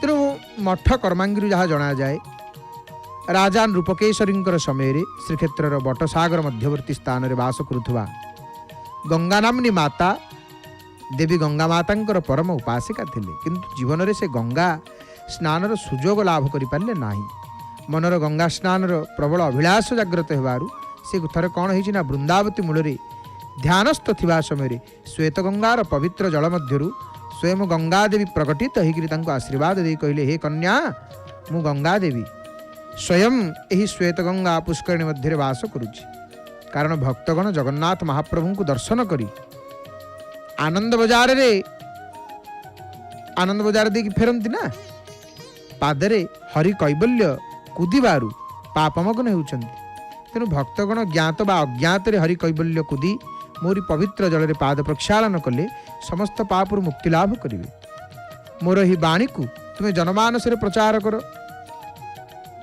तेणु मठ कर्मांगी जहाँ जना जाए राजा नृपकेशरी समय श्रीक्षेत्र बटसागर मध्यवर्ती स्थान में बास करुवा गंगा नामनी माता देवी गंगा माता परम उपासिका थिले, किंतु जीवन में से गंगा स्नानर सुजोग लाभ करें ना। मनर गंगा स्नानर प्रबल अभिलाष जाग्रत होबारु से थरे कौन है वृंदावती मूल ध्यानस्थ थिबा समय श्वेत गंगार पवित्र जल मध्यरु स्वयं गंगा देवी प्रकटित होकर आशीर्वाद दे कहले, हे कन्या मु गंगा देवी स्वयं यही श्वेत गंगा पुष्करिणी मध्य वास करुछि। कारण भक्तगण जगन्नाथ महाप्रभु को दर्शन करी आनंद बजार दे फेरती ना, पादरे हरि कैबल्य कुदिबारु पापमग्न होउछन्ति। तेणु भक्तगण ज्ञात बा अज्ञात हरि कैबल्य कुदी मोरी पवित्र जल पाद प्रक्षालन कले समस्त पापरु मुक्ति लाभ करिवे। मोर ही बाणी को तुम्हें जनमानस प्रचार कर,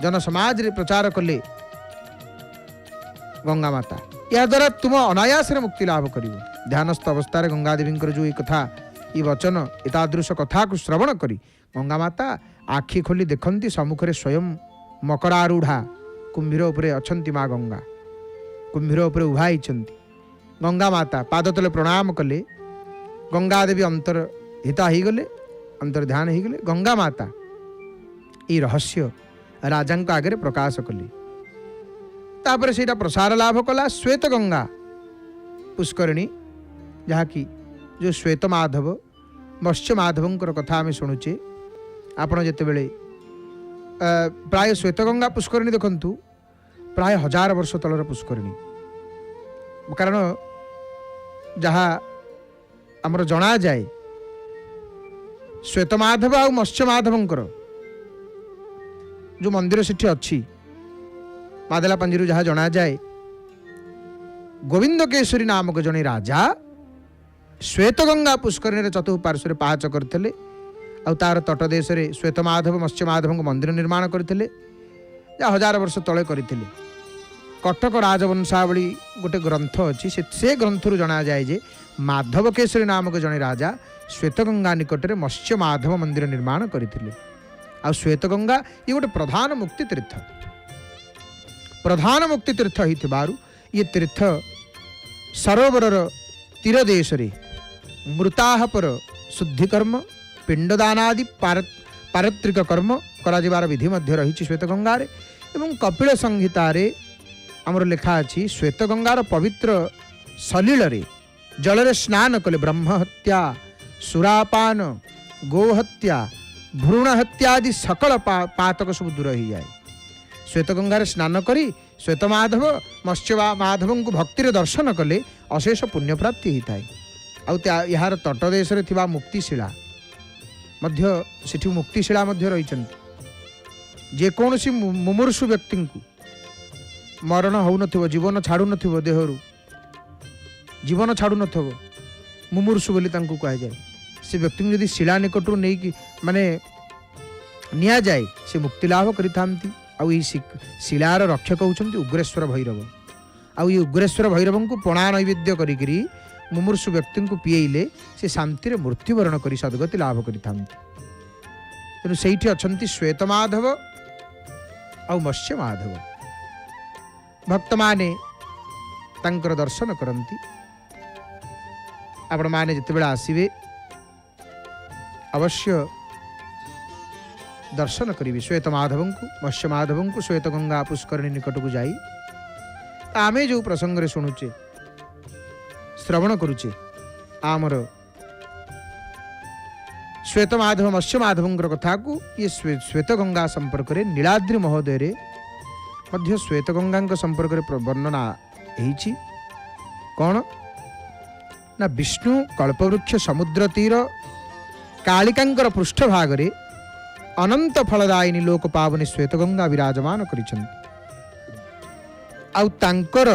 जन समाज रे प्रचार कले गंगा माता या द्वारा तुम अनायास मुक्ति लाभ कर। ध्यानस्थ अवस्था गंगा देवी जो ये कथा ये वचन एतादृश कथा को श्रवण करी गंगा माता आखि खोली देखती सम्मुखें स्वयं मकड़ारूढ़ा कुंभीर उपरे अछंती माँ गंगा कुंभीर उपरे उभा होइछंती। गंगा माता पाद तले प्रणाम कले, गंगा देवी अंतर हिता ही गले, अंतर ध्यान ही गले। गंगा माता ये रहस्य राजा आगे प्रकाश कले, तापर से प्रसार लाभ कला श्वेत गंगा पुष्करिणी जहाँ कि जो श्वेत माधव मत्स्य माधवंकर कथा आम शुणुचे। आपण जिते बड़े प्राय श्वेत गंगा पुष्करिणी देखंतु प्राय 1000 वर्ष तलर पुष्करिणी, कारण जहाँ आमर जना जाए श्वेत माधव आ मत्स्य माधवंकर जो मंदिर सेठी अच्छी मादेला पंजीरू जहाँ जना जाए गोविंद केशरी नामक जने राजा श्वेत गंगा पुष्करिणी चतुपार्श्व पाहाच करते आउ तार तटदेश श्वेत माधव मत्स्य माधव मंदिर निर्माण करते 1000 वर्ष तले करते। कटक राजवंशावली गोटे ग्रंथ अच्छी से ग्रंथरु जना जाए जे माधव केशरी नामक जने राजा श्वेत गंगा निकट में मत्स्य माधव मंदिर निर्माण करते। आ श्वेत गंगा ये गोटे प्रधान मुक्ति तीर्थ ही ये तीर्थ सरोवर तीर देश मृताह पर शुद्धि कर्म पिंडदानादि पारत्रिक कर्म करार विधि मध्य रही श्वेत गंगार एवं कपिल संहितार आमर लिखा अच्छी श्वेत गंगार पवित्र सलिल जल स्नान कले ब्रह्म हत्या सुरापान गोहत्या भ्रूण हत्यादि सकल पातक सब दूर हो जाए। श्वेत गंगार स्नान करी श्वेत माधव मत्स्य माधव को भक्तिर दर्शन कले अशेष पुण्य प्राप्ति होता है। यार तटदेश मुक्तिशिला मध्य सेठी मुक्तिशिला मध्य रही जेकोसी मुमूर्षु व्यक्ति को मरण हो नथिबो जीवन छाड़ू नथिबो देहरु जीवन छाड़ू नथिबो मुमूर्षु बोली तांको कहा जाए। से व्यक्ति यदि शिला निकटू नहीं कि माने निया जाए से मुक्ति लाभ करिथांती। आउ शिलार रक्षक होउछंती उग्रेश्वर भैरव। आउ ये उग्रेश्वर भैरव को पणा नैवेद्य करी मुमूर्षु व्यक्ति को पीएले से शांति मृत्युवरण कर सद्गति लाभ करिथांती। तेणु सेठी अछंती श्वेत माधव आउ मत्स्य माधव। भक्त माने तांकर दर्शन करंती। आपण माने जिते बेला आसीबे अवश्य दर्शन करी श्वेत माधव को मत्स्य माधव को श्वेत गंगा पुष्करिणी निकट को जाई आमे जो प्रसंग रे शुणुचे श्रवण करुचे आमर श्वेत माधव मत्स्य माधव कथा को ये श्वेत गंगा संपर्क रे नीलाद्रि महोदय रे मध्य श्वेत गंगा संपर्क रे वर्णना होईची। कौन ना विष्णु कल्पवृक्ष समुद्र तीर कालिकांकर पृष्ठभाग रे अनंत फलदायिनी लोक पावनी श्वेत गंगा विराजमान करिछन्ति। आउ तांकर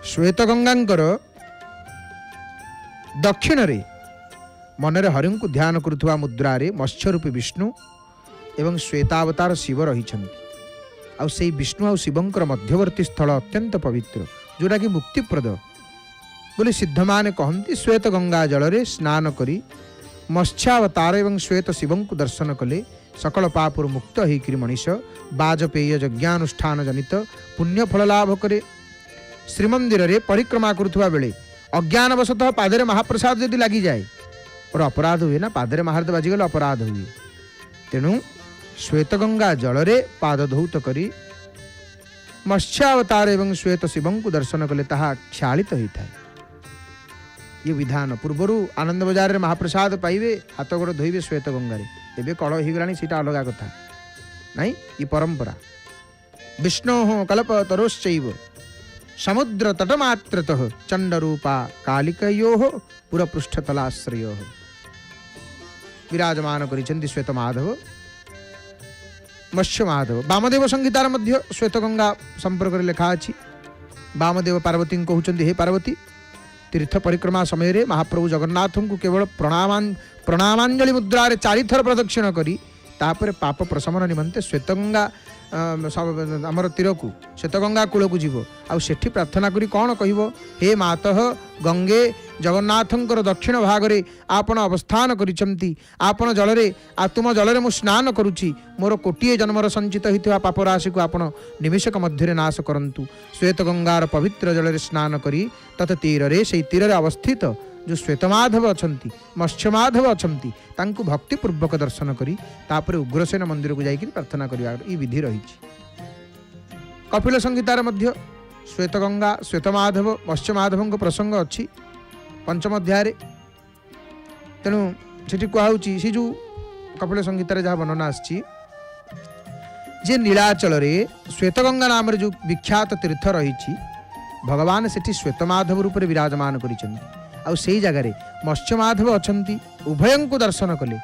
श्वेत गंगांकर दक्षिण रे मनरे हरि को ध्यान करुवा मुद्रा रे मत्स्यरूपी विष्णु एवं श्वेतावतार शिव रही। आउ से विष्णु आउ शिवंकर मध्यवर्ती स्थल अत्यंत पवित्र जोटा कि मुक्तिप्रद बोले सिद्ध माने कहती। श्वेत गंगा जल रे स्नान करी मत्स्यावतार एवं श्वेत शिवं को दर्शन कले सकल पापुर मुक्त होकर मनीष बाजपेय यज्ञानुष्ठान जनित पुण्य फल लाभ करे। श्रीमंदिर रे परिक्रमा करुवा बेले अज्ञानवशतः पादरे महाप्रसाद यदि लगी जाए और अपराध हुए ना, पादरे महारत बाजिगले अपराध हुए। तेणु श्वेतगंगा जलरे पाद धौत करी मत्स्यावतार एवं श्वेत शिवं को दर्शन कले ताहा क्षालित होता है। ये विधान पूर्वर आनंद बजार महाप्रसाद पाइबे हाथ गोड़ धोइबे श्वेत गंगारे, एबे कल हो गलानी सीटा अलग कथा नहीं, ये परंपरा। विष्णो कल्प तरोश्चैव समुद्र तटमात्रतः चंडरूपा कालिकयो पुरपृष्ठतलाश्रयो विराजमान करिसेंति श्वेत माधव मत्स्य माधव। वामदेव संहितार मध्य श्वेत गंगा संपर्क लिखा अछि। वामदेव पार्वती कहउचंदी, हे पार्वती, तीर्थ परिक्रमा समय रे महाप्रभु जगन्नाथ को केवल प्रणामांजलि मुद्रा रे 4 थर प्रदक्षिण करी तापर पाप प्रशमन निमंते श्वेतगंगा आमर तीर को श्वेतगंगा कूल को जीव आ सेठी प्रार्थना करी कौन कहब, हे मातः गंगे जगन्नाथंकर दक्षिण भाग रे आपण अवस्थान करिसंती, आपण जलरे तुम जलरे मु स्नान करुछि, मोर कोटिए जन्मर संचित होइथिबा पाप राशि को आपण निमिषक मध्य नाश करंतु। श्वेतगंगार पवित्र जलरे स्नान करी तत तीर रे से तीर रे अवस्थित जो श्वेतमाधव अछंती मत्स्यमाधव अछंती तांकु भक्तिपूर्वक दर्शन करी तापर उग्रसेन मंदिर को जाइकि प्रार्थना करिया ई विधि रहिछि। कपिल संहितार मध्य श्वेतगंगा श्वेतमाधव मत्स्यमाधव प्रसंग अच्छी पंचम अध्याय। तेणु सेठी कहउछि से जो कपिल संहितार जहाँ वर्णना आछि जे नीलाचल रे श्वेतगंगा नाम जो विख्यात तीर्थ रही भगवान सेठी श्वेतमाधव रूप विराजमान करिसंती आ सेई जगह रे मत्स्यमाधव अछंती। उभयं को दर्शन कले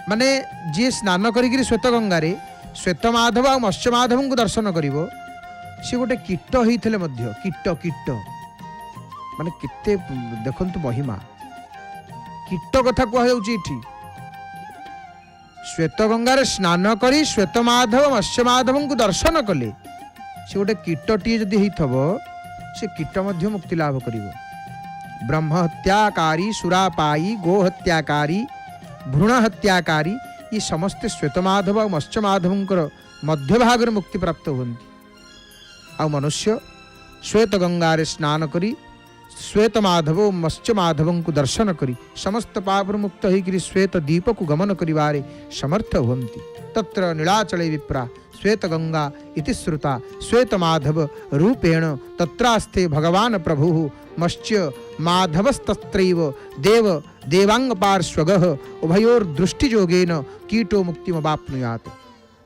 माने जे स्नान करिकरी श्वेतगंगा रे श्वेतमाधव आ मत्स्यमाधव को दर्शन करिवो से गोटे कीट होइथिले मध्य कीट कीट माने केते देखंतु महिमा कीट कथा कह जाउची इठी। श्वेतगंगा रे स्नान करी श्वेतमाधव मत्स्यमाधव को दर्शन कले से गोटे कीटटी जदि होइथबो से कीट मध्य मुक्ति लाभ करिवो। ब्रह्म हत्याकारी सुरापाई गो हत्याकारी भ्रूण हत्याकारी ये समस्त श्वेतमाधव और मत्स्यमाधव मध्य भाग मुक्ति प्राप्त होती। आ मनुष्य श्वेत गंगा रे स्नान करी श्वेतमाधव मत्स्यमाधव को दर्शन करी समस्त पाप मुक्त होकर श्वेत दीप को गमन करिवारे समर्थ होती। तत्र नीलाचले विप्रा श्वेत गंगा इति श्रुता श्वेतमाधव रूपेण तत्रास्ते भगवान प्रभु मत्स्य माधवस्तत्रैव देव देवांग पार्श्वगः उभयोर्दृष्टियोगेन कीटो मुक्तिमवाप्नुयात्।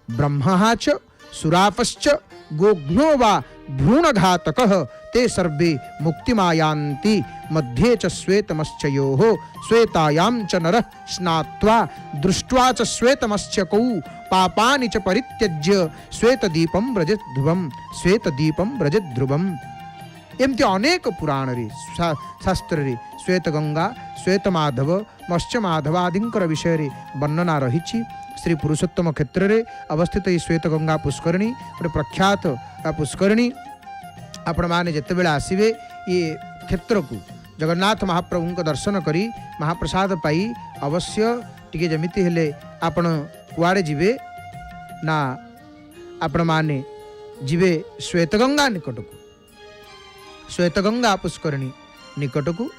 ब्रह्मा च सुरापश्च गोघ्नो वा भ्रूणघातकः ते सर्वे मुक्तिमायान्ति। मध्ये च श्वेतमत्स्ययोः श्वेतायां च नरः स्नात्वा दृष्ट्वा च श्वेतमत्स्यकौ पापानि च परित्यज्य श्वेतदीपं व्रजेत् ध्रुवम् श्वेतदीपं व्रजेत् ध्रुवम्। एमती अनेक पुराण रे शास्त्र रे श्वेतगंगा श्वेतमाधव मत्स्यमाधव आदिंकर विषय रे वर्णना रही। श्री पुरुषोत्तम क्षेत्र रे अवस्थित ये श्वेतगंगा पुष्करिणी गोटे प्रख्यात पुष्करिणी। आपण माने जेतेबेले आसीबे ये क्षेत्र को जगन्नाथ महाप्रभु को दर्शन करी महाप्रसाद पाई अवश्य टिके जमिति हेले आपण कुआड़े जिबे ना आपण माने जिबे श्वेतगंगा निकट को श्वेतगंगा पुष्करिणी निकट को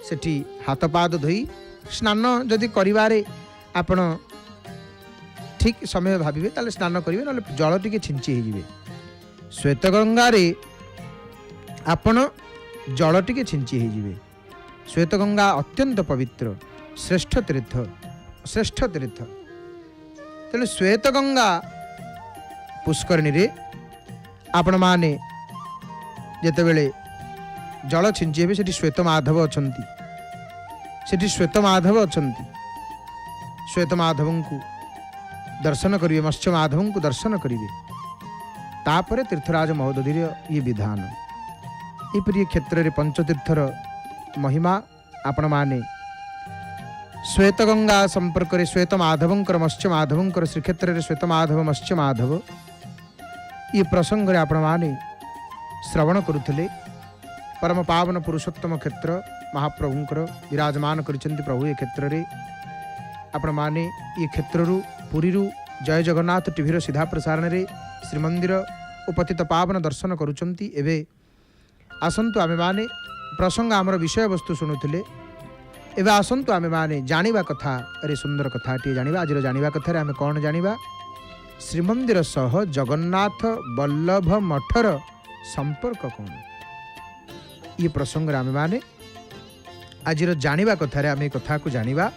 सेठी हाथ पाद धोई स्नान जदि करिवारे आपण ठीक समय भाविबे ताले स्नान करिवे न जल टिके छिंची हे जिवे। श्वेतगंगा रे आपण जल टिके छिंची हे जिवे। श्वेतगंगा अत्यंत पवित्र श्रेष्ठ तीर्थ तेणु श्वेतगंगा पुष्करिणी रे आपण माने जेतेबेले जल छिंची हे सेठी श्वेतमाधव अछंती सेठी श्वेतमाधव अछंती श्वेतमाधव को दर्शन करिवे मत्स्यमाधव को दर्शन करिवे तापर तीर्थराज महोदधि ये विधान ये क्षेत्र रे पंचतीर्थर महिमा आपण माने श्वेतगंगा संपर्क रे श्वेतमाधवंकर मत्स्यमाधवंकर श्रीक्षेत्र रे श्वेतमाधव मत्स्यमाधव ये प्रसंग रे आपण माने श्रवण करुथिले। परम पावन पुरुषोत्तम क्षेत्र महाप्रभुंकर विराजमान करिसेंति प्रभु ए क्षेत्र रे आपण माने ये क्षेत्रु पुरी जय जगन्नाथ टीवी सीधा प्रसारण रे श्रीमंदिर उपतित पावन दर्शन करुचंती। एबे आसंतु आमे माने प्रसंग आमर विषय वस्तु शुणुथिले। एबे आसंतु आमे माने जानिबा कथा रे सुंदर कथाटी जानिबा। आज जानिबा कथा रे आमे कौन जानिबा? श्रीमंदिर सह जगन्नाथ बल्लभ मठर संपर्क कौन? ये प्रसंग आमे माने आज जानिबा कथा रे आमे कथा को जानिबा।